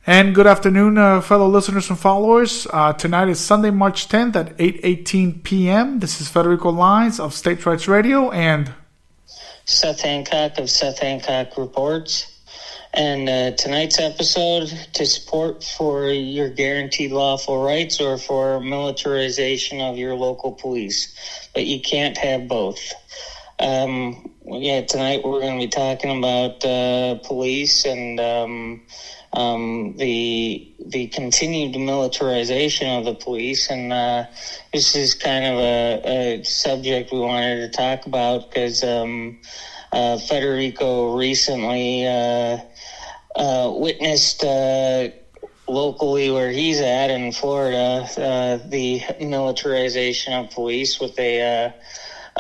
And good afternoon, fellow listeners and followers. Tonight is Sunday, March 10th at 8:18 p.m. This is Federico Lines of States Rights Radio and Seth Hancock of Seth Hancock Reports. And tonight's episode, to support for your guaranteed lawful rights or for militarization of your local police. But you can't have both. Tonight we're going to be talking about police and the continued militarization of the police, and this is kind of a subject we wanted to talk about because Federico recently witnessed locally where he's at in Florida the militarization of police with a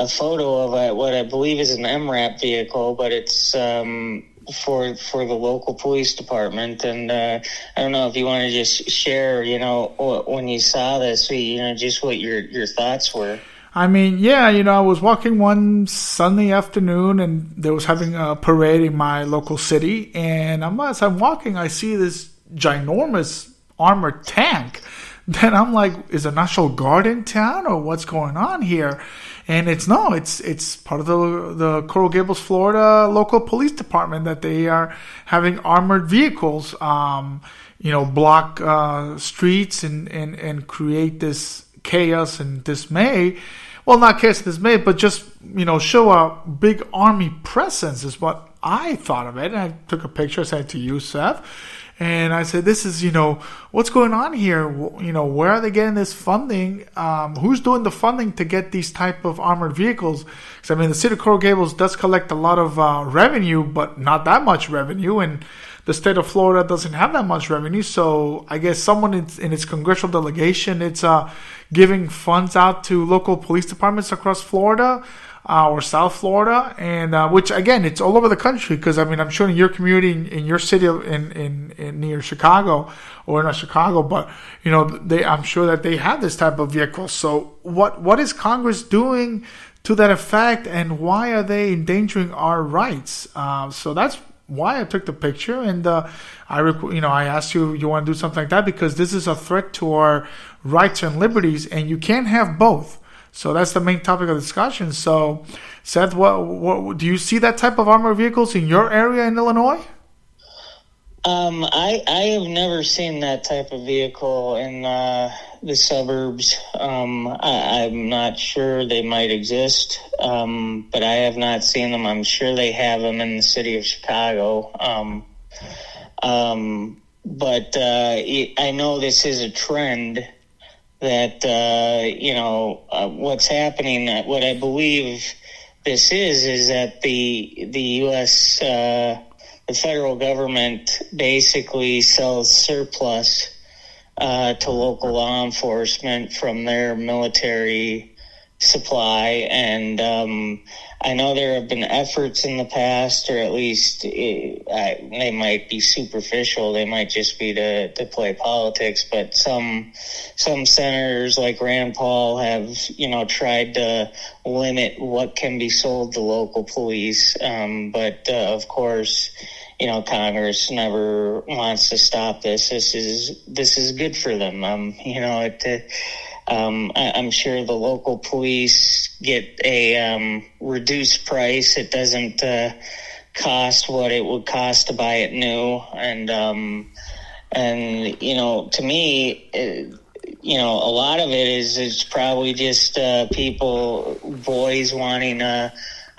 photo of what I believe is an MRAP vehicle, but it's for the local police department. And I don't know if you want to just share, when you saw this, just what your thoughts were. I was walking one Sunday afternoon and they was having a parade in my local city. And as I'm walking, I see this ginormous armored tank. Then I'm like, is a National Guard in town or what's going on here? And it's part of the Coral Gables, Florida local police department that they are having armored vehicles, block streets and create this chaos and dismay. Well, not chaos and dismay, but just, show a big army presence is what I thought of it. And I took a picture, I sent it to you, Seth. And I said, this is, what's going on here? Where are they getting this funding? Who's doing the funding to get these type of armored vehicles? Because, the city of Coral Gables does collect a lot of revenue, but not that much revenue. And the state of Florida doesn't have that much revenue. So I guess someone in its congressional delegation, it's giving funds out to local police departments across Florida. Or South Florida, and which again, it's all over the country. Because I'm sure in your community, in your city, in near Chicago, or not Chicago, but I'm sure that they have this type of vehicle. So what is Congress doing to that effect, and why are they endangering our rights? So that's why I took the picture, and I asked you want to do something like that because this is a threat to our rights and liberties, and you can't have both. So that's the main topic of discussion. So, Seth, what do you see that type of armored vehicles in your area in Illinois? I have never seen that type of vehicle in the suburbs. I'm not sure they might exist, but I have not seen them. I'm sure they have them in the city of Chicago. But I know this is a trend that, what's happening, what I believe this is that the U.S., the federal government basically sells surplus to local law enforcement from their military supply. And I know there have been efforts in the past, or at least they might be superficial. They might just be to play politics. But some senators like Rand Paul have, tried to limit what can be sold to local police. But of course, Congress never wants to stop this. This is good for them. I'm sure the local police get a reduced price. It doesn't cost what it would cost to buy it new, and to me, a lot of it is it's probably just boys wanting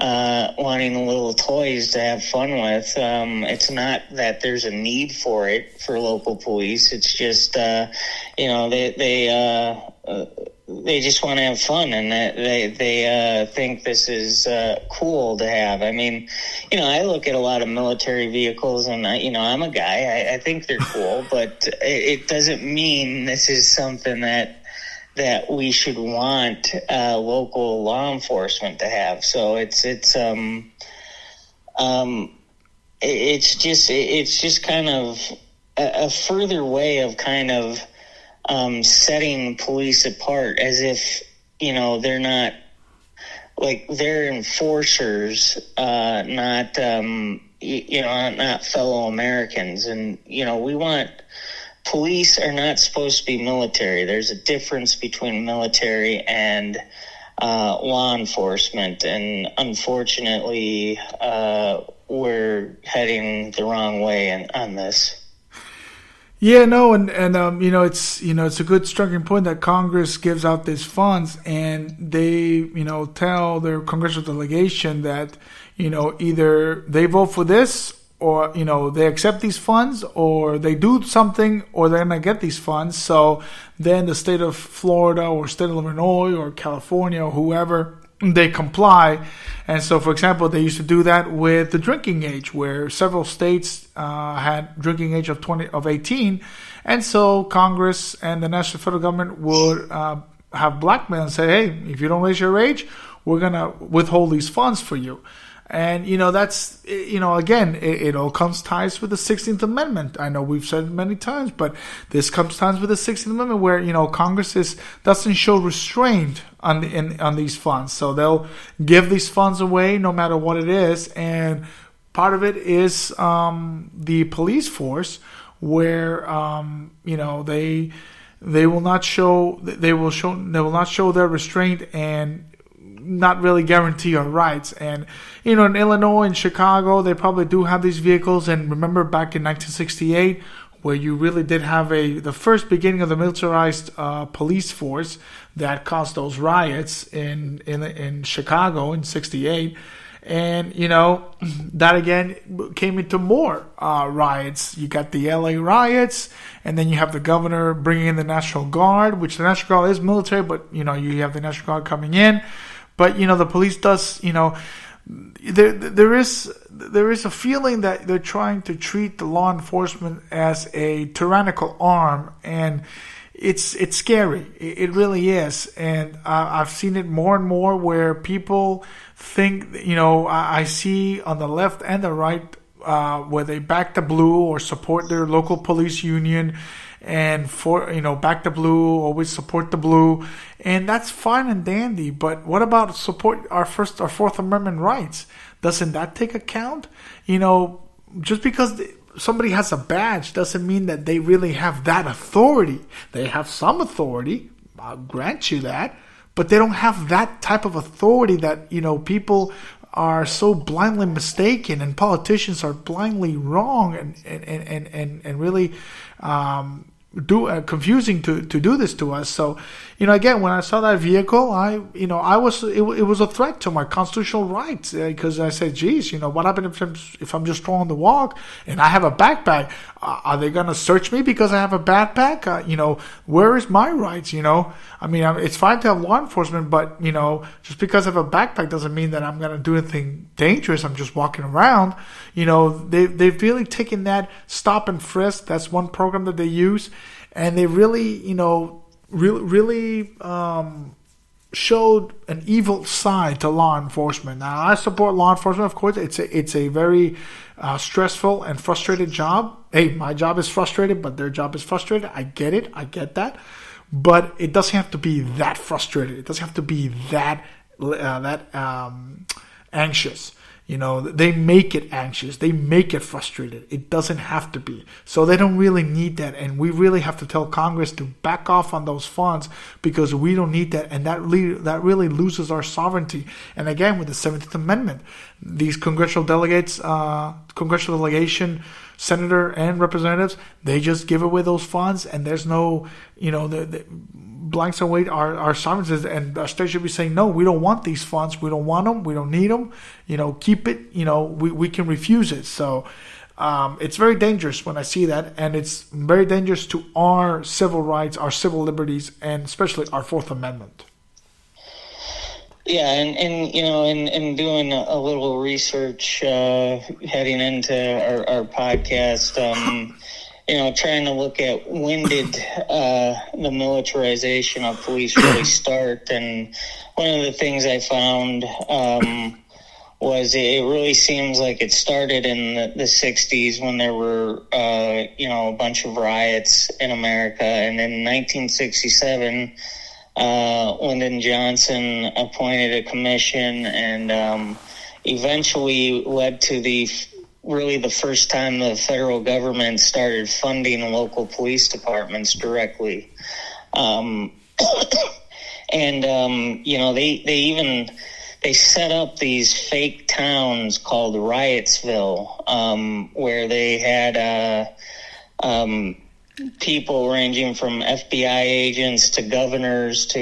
little toys to have fun with. It's not that there's a need for it for local police. It's just they just want to have fun, and they think this is cool to have. I look at a lot of military vehicles, and I'm a guy. I think they're cool, but it doesn't mean this is something that we should want local law enforcement to have. So it's just kind of a further way of kind of setting police apart, as if they're not, like, they're enforcers, not not fellow Americans. And, police are not supposed to be military. There's a difference between military and law enforcement. And unfortunately, we're heading the wrong way on this. Yeah, no, and it's a good striking point that Congress gives out these funds, and they tell their congressional delegation that either they vote for this, or they accept these funds, or they do something, or they're gonna get these funds. So then the state of Florida or state of Illinois or California or whoever, they comply. And so, for example, they used to do that with the drinking age, where several states had drinking age of 18, and so Congress and the national federal government would have blackmail and say, hey, if you don't raise your age, we're gonna withhold these funds for you. And, that's, again, it all comes ties with the 16th Amendment. I know we've said it many times, but this comes ties with the 16th Amendment where, Congress doesn't show restraint on these funds. So they'll give these funds away no matter what it is. And part of it is the police force where, they will not show their restraint and not really guarantee our rights. And in Illinois and Chicago, they probably do have these vehicles. And remember back in 1968, where you really did have the first beginning of the militarized police force that caused those riots in Chicago in '68. And that again came into more riots. You got the LA riots, and then you have the governor bringing in the National Guard, which the National Guard is military, but you have the National Guard coming in. But the police does, there is a feeling that they're trying to treat the law enforcement as a tyrannical arm, and it's scary. It really is, and I've seen it more and more where people think, I see on the left and the right where they back the blue or support their local police union. And for back the blue, always support the blue, and that's fine and dandy. But what about support our Fourth Amendment rights? Doesn't that take account? Just because somebody has a badge doesn't mean that they really have that authority. They have some authority, I'll grant you that, but they don't have that type of authority that people are so blindly mistaken, and politicians are blindly wrong and really confusing to do this to us. So again, when I saw that vehicle, it was a threat to my constitutional rights, because I said, geez, what happens if I'm just throwing the walk and I have a backpack? Are they gonna search me because I have a backpack? Where is my rights? It's fine to have law enforcement, but just because I have a backpack doesn't mean that I'm gonna do anything dangerous. I'm just walking around. They've really taken that stop and frisk. That's one program that they use, and they really, really showed an evil side to law enforcement. Now, I support law enforcement, of course. It's a very stressful and frustrated job. Hey, my job is frustrated, but their job is frustrated. I get it. I get that. But it doesn't have to be that frustrated. It doesn't have to be that anxious. They make it anxious. They make it frustrated. It doesn't have to be. So they don't really need that. And we really have to tell Congress to back off on those funds, because we don't need that. And that really loses our sovereignty. And again, with the 17th Amendment, these congressional delegates, congressional delegation, senator and representatives, they just give away those funds, and there's no, the blanks away our sovereignty, and our state should be saying, no, we don't want these funds. We don't want them. We don't need them. Keep it. We can refuse it. So it's very dangerous when I see that, and it's very dangerous to our civil rights, our civil liberties, and especially our Fourth Amendment. Yeah, and doing a little research heading into our podcast, trying to look at when did the militarization of police really start. And one of the things I found was it really seems like it started in the 60s when there were, a bunch of riots in America. And in 1967, Lyndon Johnson appointed a commission and eventually led to really the first time the federal government started funding local police departments directly. They set up these fake towns called Riotsville, where they had people ranging from FBI agents to governors to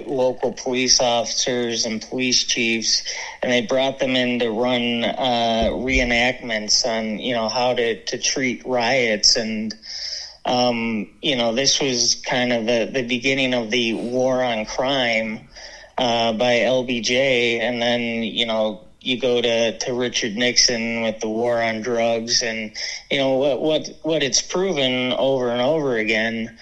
local police officers and police chiefs, and they brought them in to run reenactments on how to treat riots. And this was kind of the beginning of the war on crime by LBJ, and then you go to Richard Nixon with the war on drugs, and what it's proven over and over again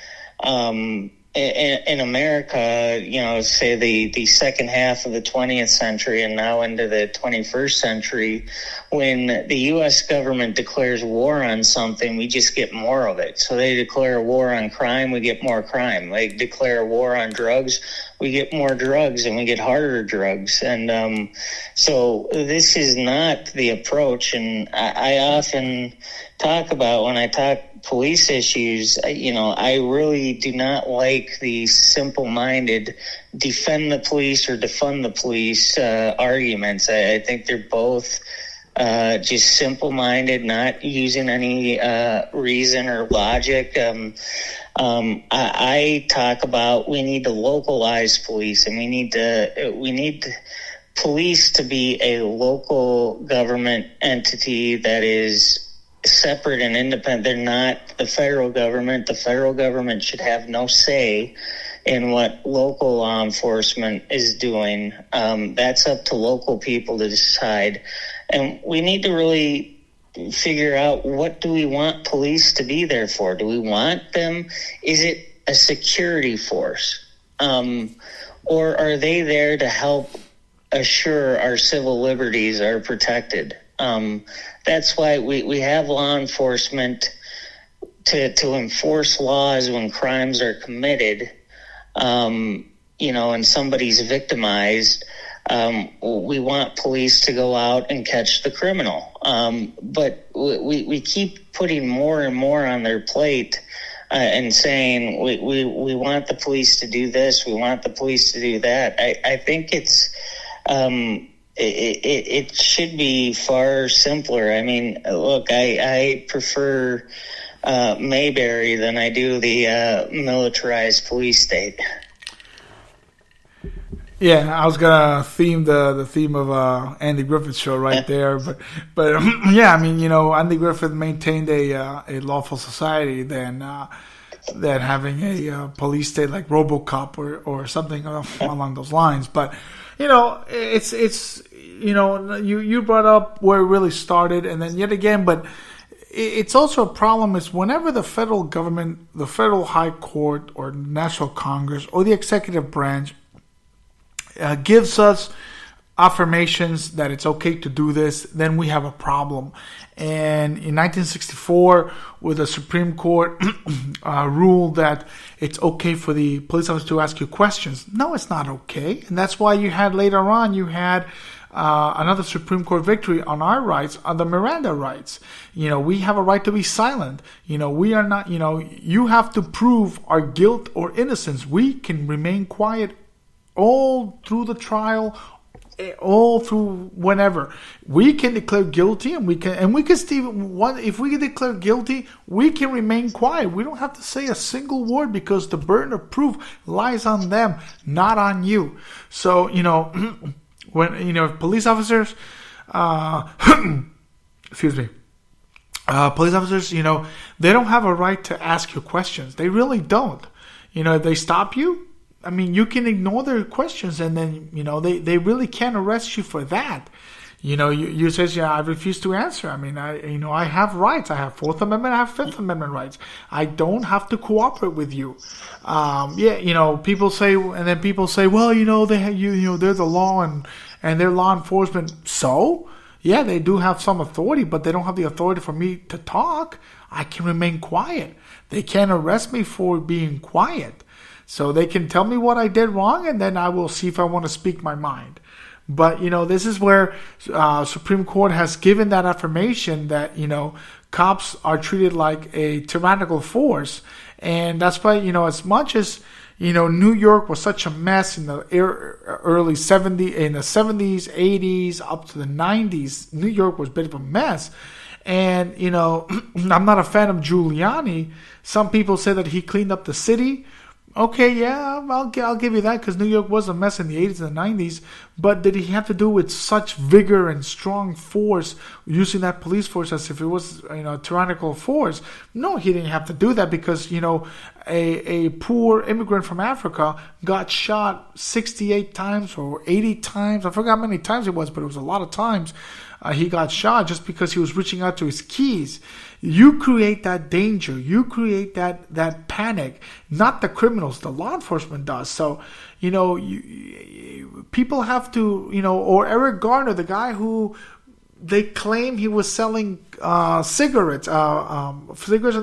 in America, say the second half of the 20th century and now into the 21st century, when the U.S. government declares war on something, we just get more of it. So they declare a war on crime, we get more crime. They declare a war on drugs, we get more drugs, and we get harder drugs. And so this is not the approach. And I often talk about, when I talk police issues, I really do not like the simple-minded defend the police or defund the police arguments. I think they're both just simple-minded, not using any reason or logic. I talk about we need to localize police, and we need police to be a local government entity that is separate and independent. They're not the federal government. The federal government should have no say in what local law enforcement is doing. That's up to local people to decide. And we need to really figure out, what do we want police to be there for? Do we want them? Is it a security force? Or are they there to help assure our civil liberties are protected? That's why we have law enforcement to enforce laws when crimes are committed, and somebody's victimized. We want police to go out and catch the criminal. But we keep putting more and more on their plate and saying we want the police to do this, we want the police to do that. I think it's it should be far simpler. I mean, look, I prefer Mayberry than I do the militarized police state. Yeah, I was gonna theme the theme of Andy Griffith's show right there, but yeah, I mean, Andy Griffith maintained a lawful society than having a police state like RoboCop or something along those lines. But it's you brought up where it really started, and then yet again, but it's also a problem is whenever the federal government, the federal high court or national Congress or the executive branch gives us affirmations that it's okay to do this, then we have a problem. And in 1964, with the Supreme Court ruled that it's okay for the police officer to ask you questions. No, it's not okay. And that's why you had another Supreme Court victory on our rights, on the Miranda rights. We have a right to be silent. We are not, you have to prove our guilt or innocence. We can remain quiet all through the trial, all through whenever. We can declare guilty, and we can if we can declare guilty, we can remain quiet. We don't have to say a single word because the burden of proof lies on them, not on you. So, when police officers excuse me, police officers, they don't have a right to ask you questions. They really don't. If they stop you, I mean, you can ignore their questions, and then, they really can't arrest you for that. You says, I refuse to answer. I mean, I have rights. I have Fourth Amendment. I have Fifth Amendment rights. I don't have to cooperate with you. People say, well, they're the law and they're law enforcement. So, yeah, they do have some authority, but they don't have the authority for me to talk. I can remain quiet. They can't arrest me for being quiet. So they can tell me what I did wrong, and then I will see if I want to speak my mind. But, this is where Supreme Court has given that affirmation that, cops are treated like a tyrannical force. And that's why, as much as, New York was such a mess in the early 70s, in the 70s, 80s, up to the 90s, New York was a bit of a mess. And, I'm not a fan of Giuliani. Some people say that he cleaned up the city. Okay, yeah, I'll give you that, because New York was a mess in the 80s and the 90s. But did he have to do with such vigor and strong force, using that police force as if it was, a tyrannical force? No, he didn't have to do that, because, a poor immigrant from Africa got shot 68 times or 80 times. I forgot how many times it was, but it was a lot of times. He got shot just because he was reaching out to his keys. You create that danger. You create that panic. Not the criminals. The law enforcement does. So, people have to, or Eric Garner, the guy who they claim he was selling cigarettes in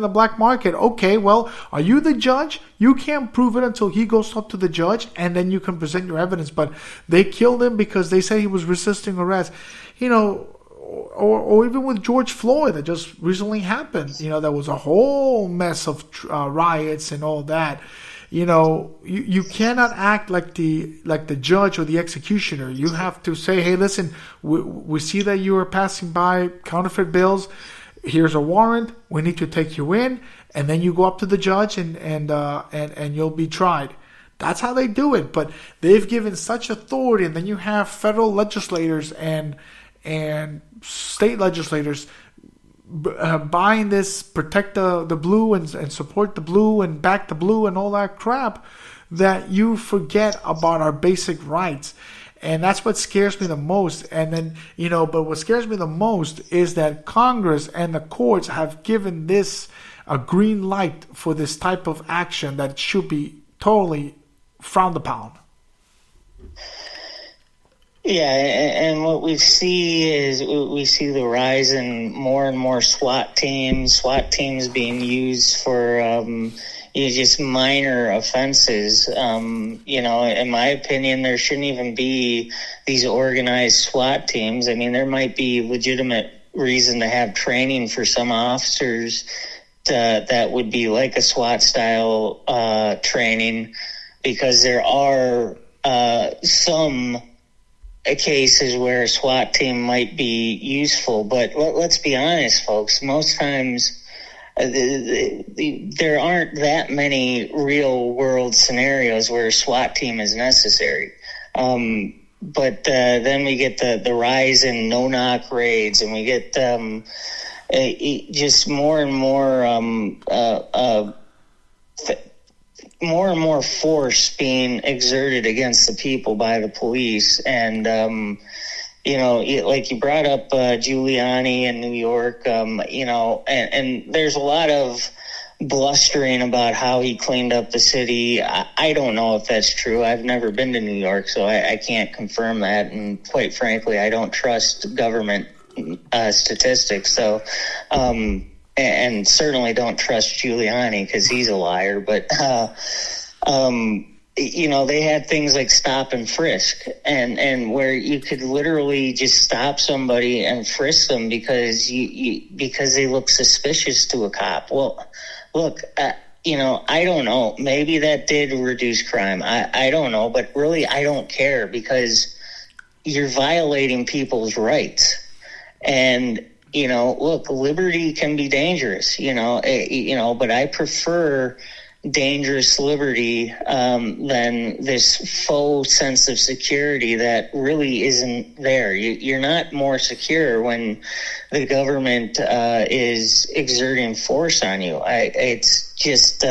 the black market. Okay, well, are you the judge? You can't prove it until he goes up to the judge, and then you can present your evidence. But they killed him because they said he was resisting arrest. Or even with George Floyd that just recently happened. There was a whole mess of riots and all that. You cannot act like the judge or the executioner. You have to say, hey, listen, we see that you are passing by counterfeit bills. Here's a warrant. We need to take you in, and then you go up to the judge and you'll be tried. That's how they do it. But they've given such authority, and then you have federal legislators and state legislators buying this, protect the blue and support the blue and back the blue and all that crap, that you forget about our basic rights. And that's what scares me the most. And then, but what scares me the most is that Congress and the courts have given this a green light for this type of action that should be totally frowned upon. Yeah, and what we see is we see the rise in more and more SWAT teams being used for just minor offenses. In my opinion, there shouldn't even be these organized SWAT teams. I mean, there might be legitimate reason to have training for some officers that would be like a SWAT style training, because there are some cases where a SWAT team might be useful. But let's be honest, folks, most times there aren't that many real world scenarios where a SWAT team is necessary. But then we get the rise in no-knock raids, and we get just more and more force being exerted against the people by the police. And, like you brought up Giuliani in New York, and there's a lot of blustering about how he cleaned up the city. I don't know if that's true. I've never been to New York, so I can't confirm that. And quite frankly, I don't trust government statistics. So, and certainly don't trust Giuliani because he's a liar. But, they had things like stop and frisk, and where you could literally just stop somebody and frisk them because they look suspicious to a cop. Well, look, I don't know. Maybe that did reduce crime. I don't know. But really, I don't care, because you're violating people's rights. And look, liberty can be dangerous, but I prefer dangerous liberty than this faux sense of security that really isn't there. You're not more secure when the government is exerting force on you. It's just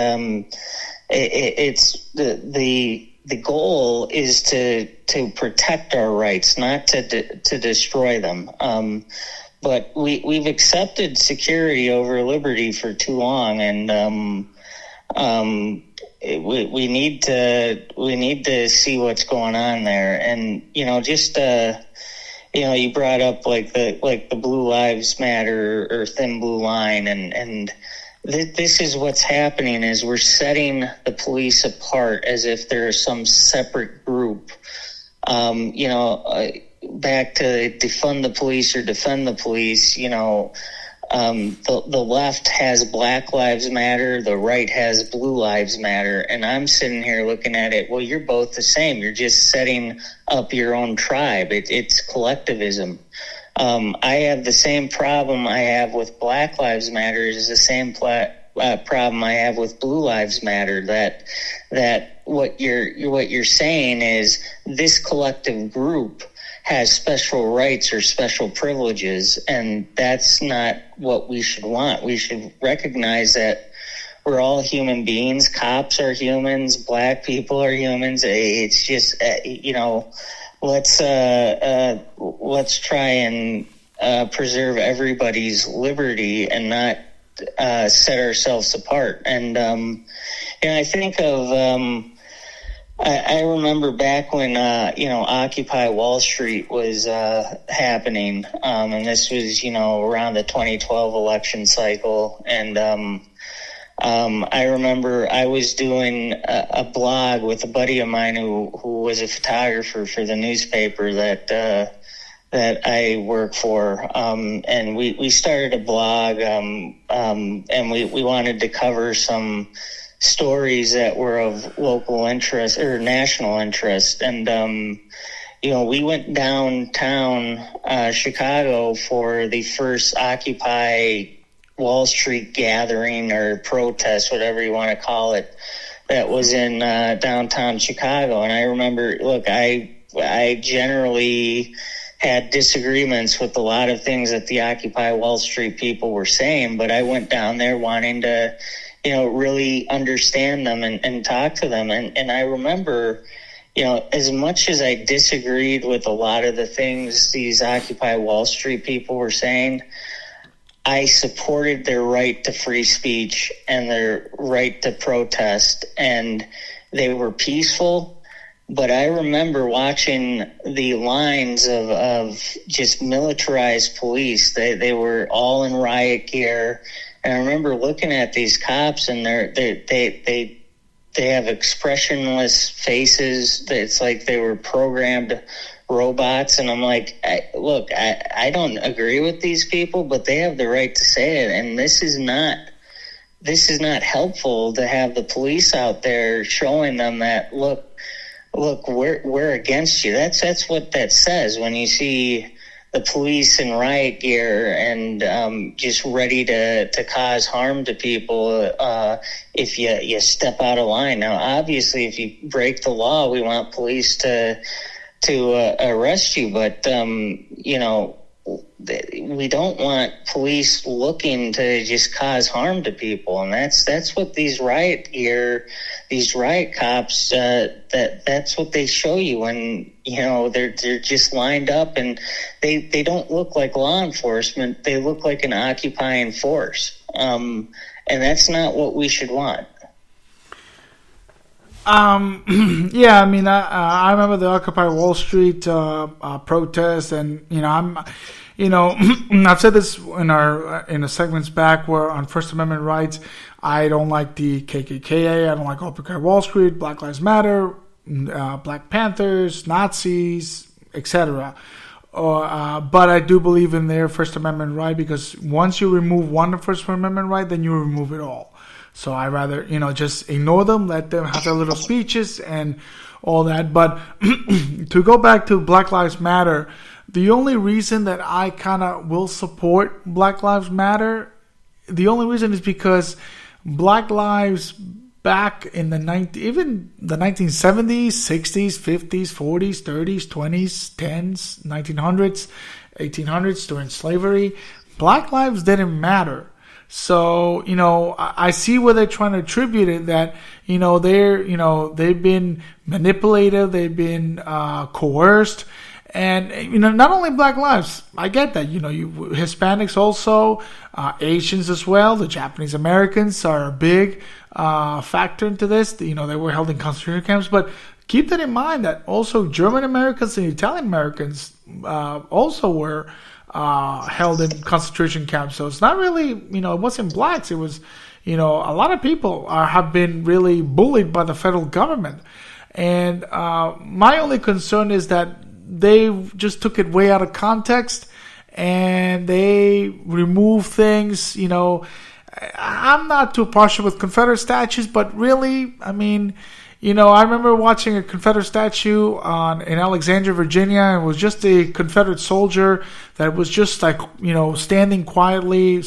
it's the goal is to protect our rights, not to destroy them. But we've accepted security over liberty for too long, and we need to see what's going on there. And you brought up like the Blue Lives Matter or Thin Blue Line, and this is what's happening: is we're setting the police apart as if they're some separate group. back to defund the police or defend the police, the left has Black Lives Matter, the right has Blue Lives Matter, and I'm sitting here looking at it, well, you're both the same. You're just setting up your own tribe. It's collectivism. I have the same problem I have with Black Lives Matter is the same problem I have with Blue Lives Matter, that what you're saying is this collective group has special rights or special privileges, and that's not what we should want. We should recognize that we're all human beings. Cops are humans. Black people are humans. It's just, let's try and preserve everybody's liberty and not set ourselves apart. And I think of I remember back when Occupy Wall Street was happening, and this was around the 2012 election cycle, and I remember I was doing a blog with a buddy of mine who was a photographer for the newspaper that I work for, and we started a blog, and we wanted to cover some stories that were of local interest or national interest. And, we went downtown Chicago for the first Occupy Wall Street gathering or protest, whatever you want to call it, that was in downtown Chicago. And I remember, I generally had disagreements with a lot of things that the Occupy Wall Street people were saying, but I went down there wanting to really understand them and talk to them. And I remember, as much as I disagreed with a lot of the things these Occupy Wall Street people were saying, I supported their right to free speech and their right to protest, and they were peaceful. But I remember watching the lines of just militarized police. They were all in riot gear. And I remember looking at these cops, and they have expressionless faces. It's like they were programmed robots. And I'm like, I don't agree with these people, but they have the right to say it. And this is not helpful to have the police out there showing them that, look, we're against you. That's what that says when you see the police in riot gear and just ready to cause harm to people if you step out of line. Now, obviously, if you break the law, we want police to arrest you, but we don't want police looking to just cause harm to people, and that's what these riot cops that's what they show you when they're just lined up, and they don't look like law enforcement. They look like an occupying force, and that's not what we should want. Yeah, I mean, I remember the Occupy Wall Street protest, and I've said this in the segments back where on First Amendment rights, I don't like the KKK, I don't like Occupy Wall Street, Black Lives Matter, Black Panthers, Nazis, etc. But I do believe in their First Amendment right, because once you remove one First Amendment right, then you remove it all. So I rather, just ignore them, let them have their little speeches and all that. But to go back to Black Lives Matter, the only reason that I kind of will support Black Lives Matter, the only reason is because Black lives back in even the 1970s, 60s, 50s, 40s, 30s, 20s, 10s, 1900s, 1800s during slavery, Black lives didn't matter. So, I see where they're trying to attribute it, that, they've been manipulated, they've been coerced, and, not only Black lives, I get that, Hispanics also, Asians as well, the Japanese Americans are a big factor into this. They were held in concentration camps, but keep that in mind that also German Americans and Italian Americans also were held in concentration camps. So it's not really, it wasn't blacks. It was, a lot of people have been really bullied by the federal government. And my only concern is that they just took it way out of context and they remove things. I'm not too partial with Confederate statues, but really, I mean, I remember watching a Confederate statue in Alexandria, Virginia, and it was just a Confederate soldier that was just like, standing quietly.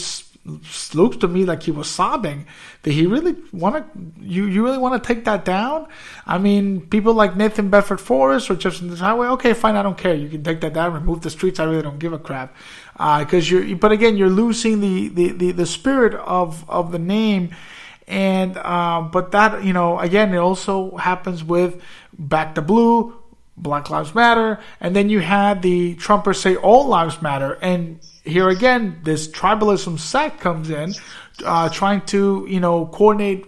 Looks to me like he was sobbing. Did he really want to? You really want to take that down? I mean, people like Nathan Bedford Forrest or Jefferson Highway. Okay, fine, I don't care. You can take that down, remove the streets. I really don't give a crap. But again, you're losing the spirit of the name. And but that, again, it also happens with Back to Blue, Black Lives Matter, and then you had the Trumpers say all lives matter. And here again, this tribalism sect comes in, trying to coordinate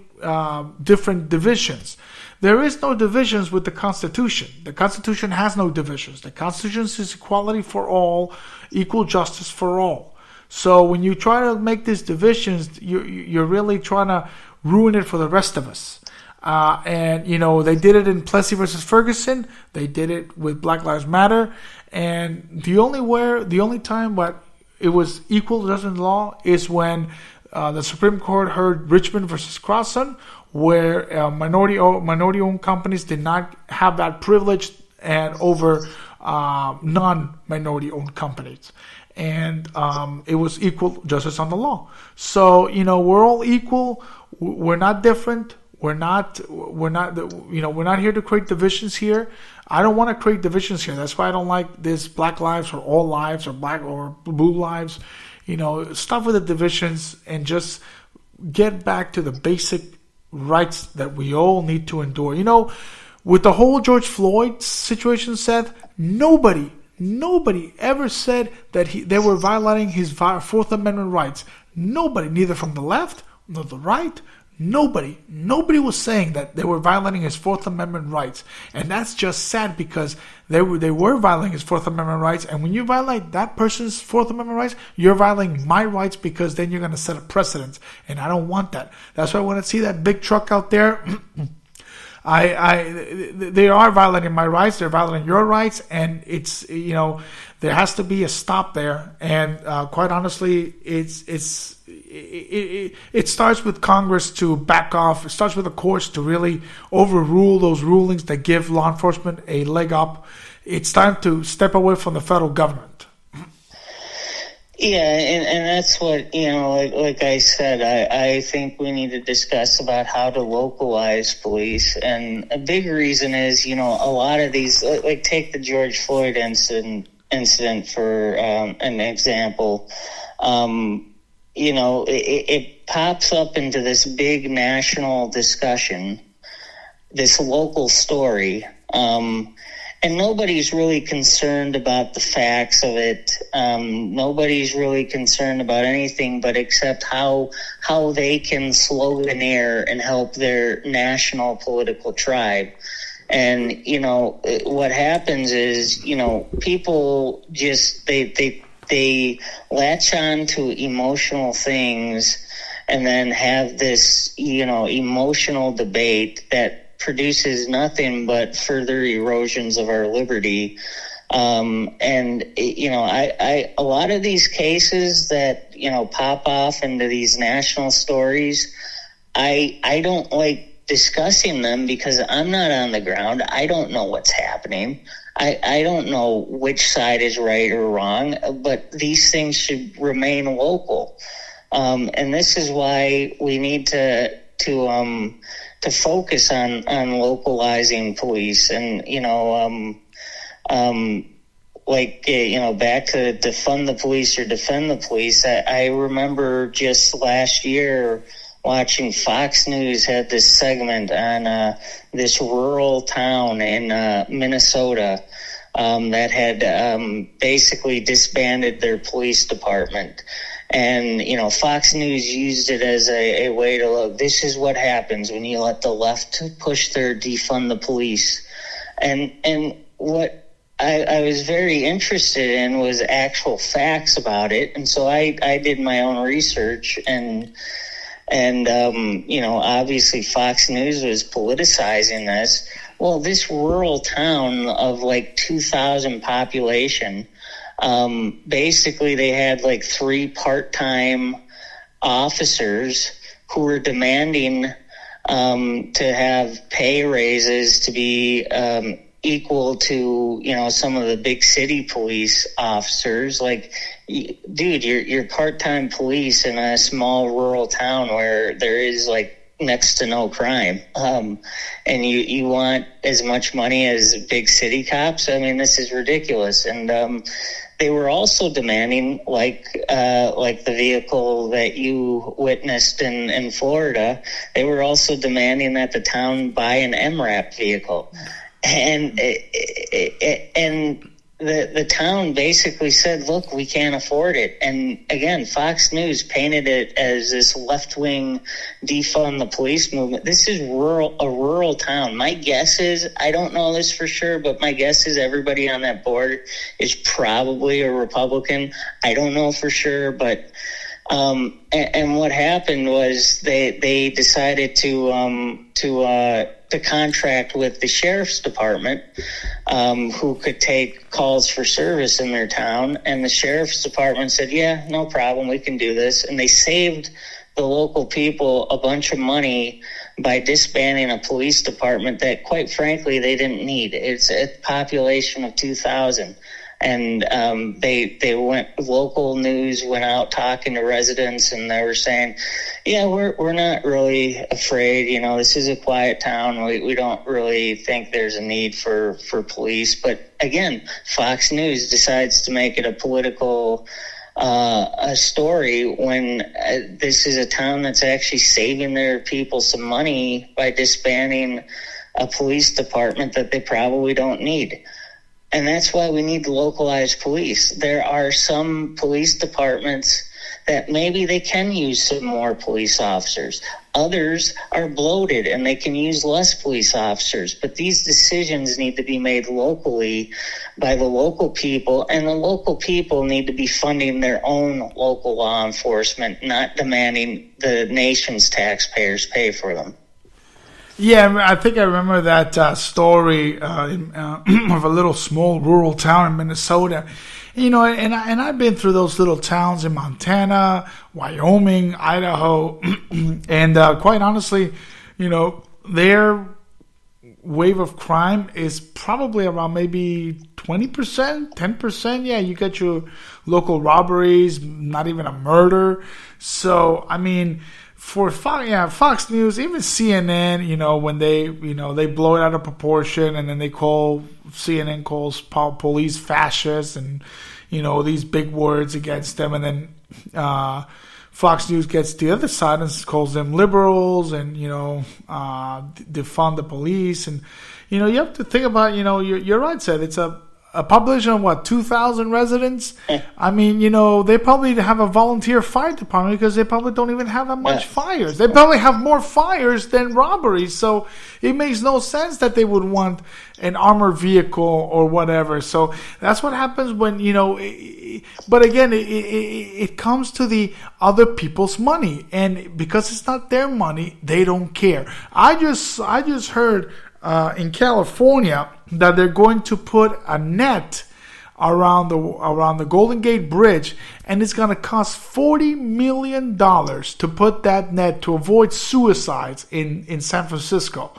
different divisions. There is no divisions with the Constitution. The Constitution has no divisions. The Constitution is equality for all, equal justice for all. So when you try to make these divisions, you're really trying to ruin it for the rest of us. And they did it in Plessy versus Ferguson. They did it with Black Lives Matter. And the only time what it was equal justice law is when the Supreme Court heard Richmond versus Crossan, where minority-owned companies did not have that privilege and over non-minority-owned companies. And it was equal justice on the law. So we're all equal. We're not different. We're not here to create divisions here. I don't want to create divisions here. That's why I don't like this Black Lives or all lives or black or blue lives. Stop with the divisions and just get back to the basic rights that we all need to endure. With the whole George Floyd situation, Seth, nobody ever said that they were violating his Fourth Amendment rights. Nobody, neither from the left nor the right. Nobody was saying that they were violating his Fourth Amendment rights. And that's just sad because they were violating his Fourth Amendment rights. And when you violate that person's Fourth Amendment rights, you're violating my rights because then you're going to set a precedent. And I don't want that. That's why I want to see that big truck out there. They are violating my rights. They're violating your rights. And it's, there has to be a stop there. And quite honestly, it starts with Congress to back off. It starts with the courts to really overrule those rulings that give law enforcement a leg up. It's time to step away from the federal government. Yeah, and that's what, like I said, I think we need to discuss about how to localize police. And a big reason is, a lot of these, like take the George Floyd incident for an example. It pops up into this big national discussion, this local story, and nobody's really concerned about the facts of it. Nobody's really concerned about anything but except how they can sloganeer and help their national political tribe. And, what happens is, people just, they latch on to emotional things and then have this, emotional debate that produces nothing but further erosions of our liberty. A lot of these cases that, pop off into these national stories, I don't like discussing them because I'm not on the ground. I don't know what's happening. I don't know which side is right or wrong, but these things should remain local. And this is why we need to focus on localizing police and, back to defund the police or defend the police. I remember just last year watching Fox News had this segment on this rural town in Minnesota that had basically disbanded their police department. And, Fox News used it as a way to look, this is what happens when you let the left push their defund the police. And what I was very interested in was actual facts about it. And so I did my own research and obviously Fox News was politicizing this. Well, this rural town of like 2,000 population, basically they had like 3 part-time officers who were demanding to have pay raises to be equal to, some of the big city police officers. Like, dude, you're part-time police in a small rural town where there is like next to no crime, and you want as much money as big city cops. I mean, this is ridiculous. And they were also demanding, like the vehicle that you witnessed in Florida, they were also demanding that the town buy an MRAP vehicle. And the town basically said, look, we can't afford it. And again, Fox News painted it as this left-wing defund the police movement. This is a rural town. My guess is, I don't know this for sure, but my guess is everybody on that board is probably a Republican. I don't know for sure, but and what happened was they decided to contract with the sheriff's department, who could take calls for service in their town. And the sheriff's department said, yeah, no problem, we can do this. And they saved the local people a bunch of money by disbanding a police department that, quite frankly, they didn't need. It's a population of 2,000. And they went, local news went out talking to residents, and they were saying, yeah, we're not really afraid. This is a quiet town. We don't really think there's a need for police. But again, Fox News decides to make it a political a story when this is a town that's actually saving their people some money by disbanding a police department that they probably don't need. And that's why we need localized police. There are some police departments that maybe they can use some more police officers. Others are bloated and they can use less police officers. But these decisions need to be made locally by the local people, and the local people need to be funding their own local law enforcement, not demanding the nation's taxpayers pay for them. Yeah, I think I remember that story of a little small rural town in Minnesota. And I've been through those little towns in Montana, Wyoming, Idaho, and quite honestly, their wave of crime is probably around maybe 20%, 10%. Yeah, you get your local robberies, not even a murder. So, I mean, for Fox News, even CNN, when they blow it out of proportion, and then CNN calls police fascists, and these big words against them, and then Fox News gets the other side and calls them liberals, and defund the police, and you have to think about, you're right, Seth. It's a population of 2,000 residents. I mean, they probably have a volunteer fire department because they probably don't even have that much fires. They probably have more fires than robberies. So it makes no sense that they would want an armored vehicle or whatever. So that's what happens when, but again, it comes to the other people's money. And because it's not their money, they don't care. I just heard in California that they're going to put a net around the Golden Gate Bridge, and it's going to cost $40 million to put that net to avoid suicides in San Francisco.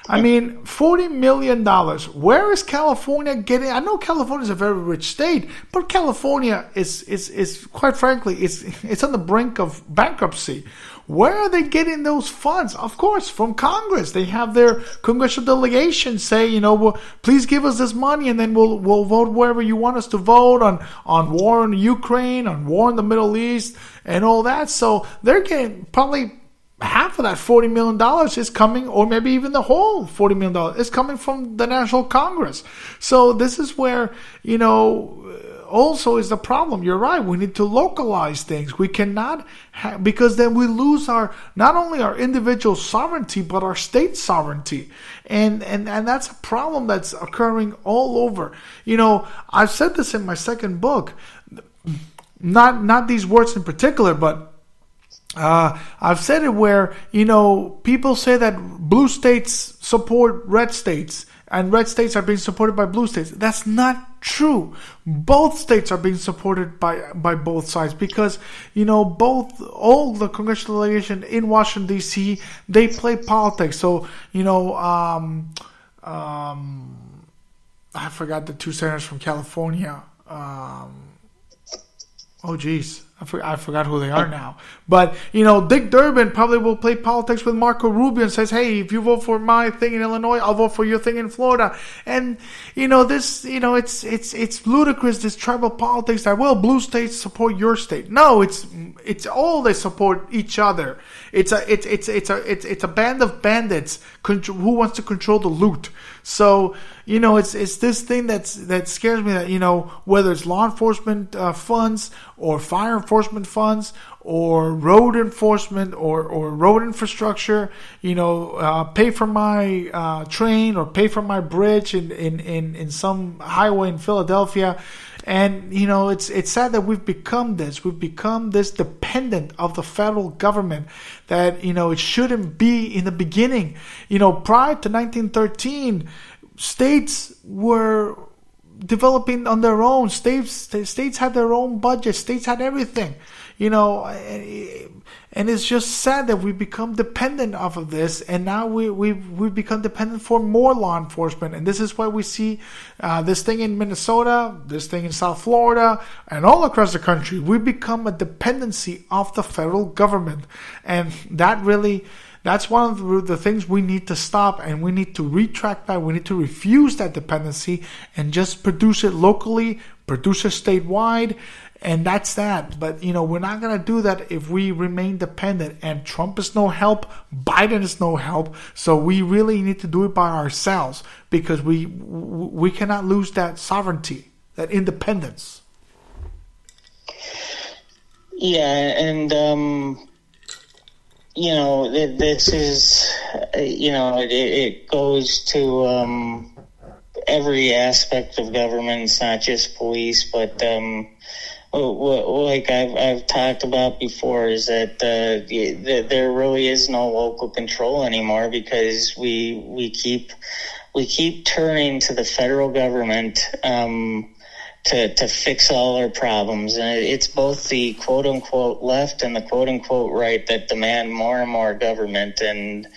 I mean, $40 million. Where is California getting? I know California is a very rich state, but California is quite frankly, it's on the brink of bankruptcy. Where are they getting those funds? Of course, from Congress. They have their congressional delegation say, well, please give us this money, and then we'll vote wherever you want us to vote on war in Ukraine, on war in the Middle East, and all that. So they're getting probably half of that $40 million is coming, or maybe even the whole $40 million is coming from the National Congress. So this is where, also is the problem. You're right. We need to localize things. We cannot because then we lose not only our individual sovereignty, but our state sovereignty. And that's a problem that's occurring all over. I've said this in my second book, not these words in particular, but I've said it where, people say that blue states support red states and red states are being supported by blue states. That's not true. Both states are being supported by both sides because, all the congressional delegation in Washington, D.C., they play politics. So, I forgot the two senators from California. Oh, geez. I forgot who they are now. But, Dick Durbin probably will play politics with Marco Rubio and says, hey, if you vote for my thing in Illinois, I'll vote for your thing in Florida. And, it's ludicrous, this tribal politics that, well, blue states support your state. No, it's all they support each other. It's a band of bandits who wants to control the loot. So, it's this thing that scares me that, whether it's law enforcement funds or fire enforcement funds or road enforcement or road infrastructure, pay for my train or pay for my bridge in some highway in Philadelphia. And, it's sad that we've become this dependent of the federal government that, it shouldn't be in the beginning. Prior to 1913, states were developing on their own. States had their own budget. States had everything, and it's just sad that we become dependent off of this. And now we've become dependent for more law enforcement. And this is why we see this thing in Minnesota, this thing in South Florida, and all across the country. We become a dependency of the federal government, and that's one of the things we need to stop, and we need to retract that. We need to refuse that dependency and just produce it locally, produce it statewide, and that's that. But, we're not going to do that if we remain dependent, and Trump is no help, Biden is no help, so we really need to do it by ourselves because we cannot lose that sovereignty, that independence. Yeah, and this is, it goes to every aspect of government. It's not just police, but like I've talked about before, is that there really is no local control anymore because we keep turning to the federal government to fix all our problems. And it's both the quote-unquote left and the quote-unquote right that demand more and more government. And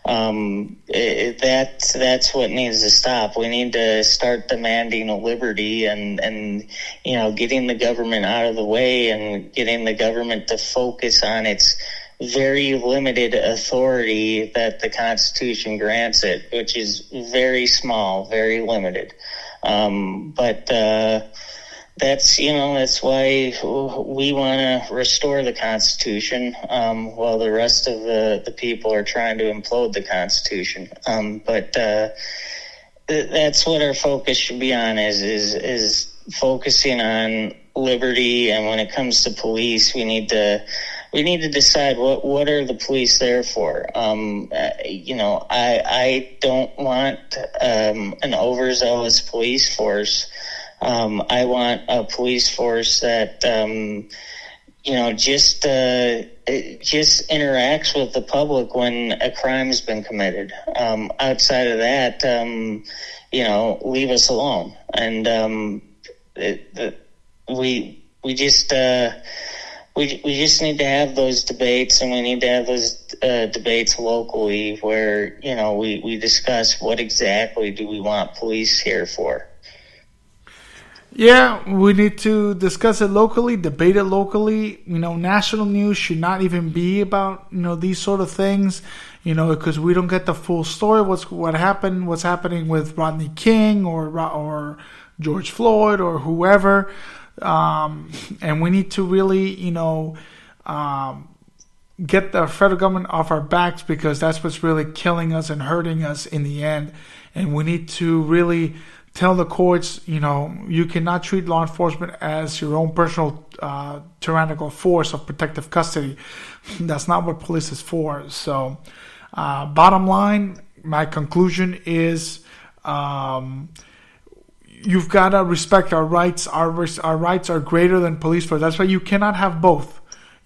that's what needs to stop. We need to start demanding liberty and getting the government out of the way and getting the government to focus on its very limited authority that the Constitution grants it, which is very small, very limited. But that's why we want to restore the Constitution, while the rest of the people are trying to implode the Constitution. But that's what our focus should be on, is focusing on liberty. And when it comes to police, we need to decide what are the police there for. I don't want an overzealous police force. I want a police force that just interacts with the public when a crime's been committed. Outside of that, leave us alone. And we just need to have those debates, and we need to have those debates locally where, we discuss what exactly do we want police here for. Yeah, we need to discuss it locally, debate it locally. National news should not even be about, these sort of things, because we don't get the full story. What's happening with Rodney King or George Floyd or whoever. And we need to really, get the federal government off our backs, because that's what's really killing us and hurting us in the end. And we need to really tell the courts, you cannot treat law enforcement as your own personal tyrannical force of protective custody. That's not what police is for. So, bottom line, my conclusion is, you've got to respect our rights. Our rights are greater than police force. That's why you cannot have both.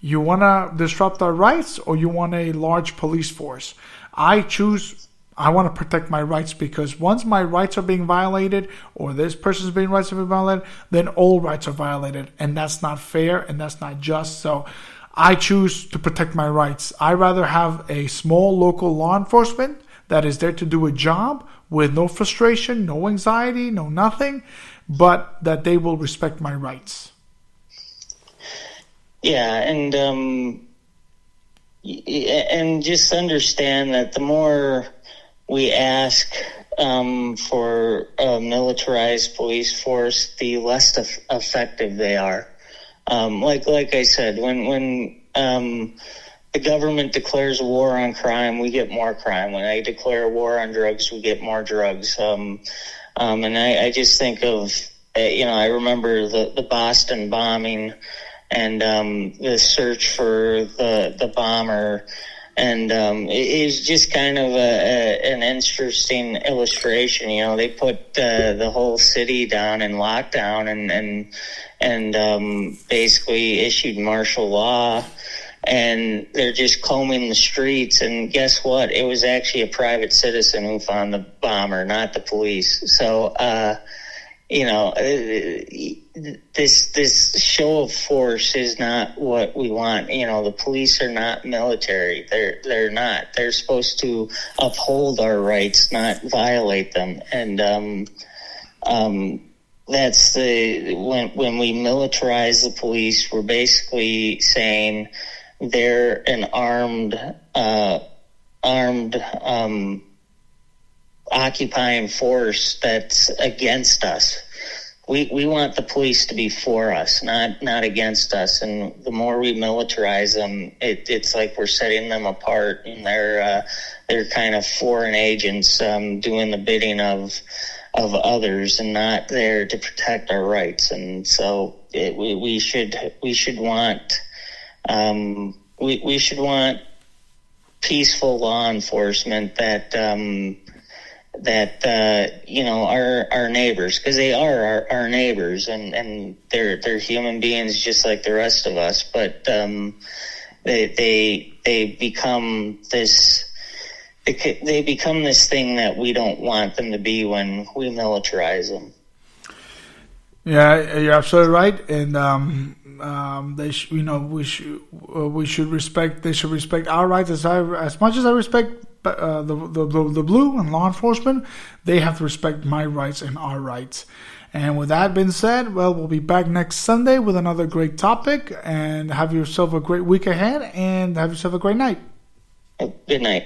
You want to disrupt our rights, or you want a large police force? I want to protect my rights, because once my rights are being violated, or this person's rights are being violated, then all rights are violated. And that's not fair, and that's not just. So I choose to protect my rights. I'd rather have a small local law enforcement that is there to do a job with no frustration, no anxiety, no nothing, but that they will respect my rights. Yeah, and just understand that the more we ask for a militarized police force, the less effective they are. Like I said, when the government declares a war on crime, we get more crime. When they declare a war on drugs, we get more drugs. And I just think of, I remember the Boston bombing and the search for the bomber. And it was just kind of an interesting illustration. They put the whole city down in lockdown and basically issued martial law. And they're just combing the streets. And guess what? It was actually a private citizen who found the bomber, not the police. So, this show of force is not what we want. The police are not military. They're not. They're supposed to uphold our rights, not violate them. And that's when we militarize the police, we're basically saying they're an armed occupying force that's against us. We want the police to be for us, not against us. And the more we militarize them, it's like we're setting them apart, and they're kind of foreign agents doing the bidding of others, and not there to protect our rights. And so we should want peaceful law enforcement that our neighbors, because they are our neighbors, and they're human beings just like the rest of us, but they become this thing that we don't want them to be when we militarize them. Yeah, you're absolutely right, and we should respect. They should respect our rights as much as I respect the blue and law enforcement. They have to respect my rights and our rights. And with that being said, well, we'll be back next Sunday with another great topic. And have yourself a great week ahead, and have yourself a great night. Good night.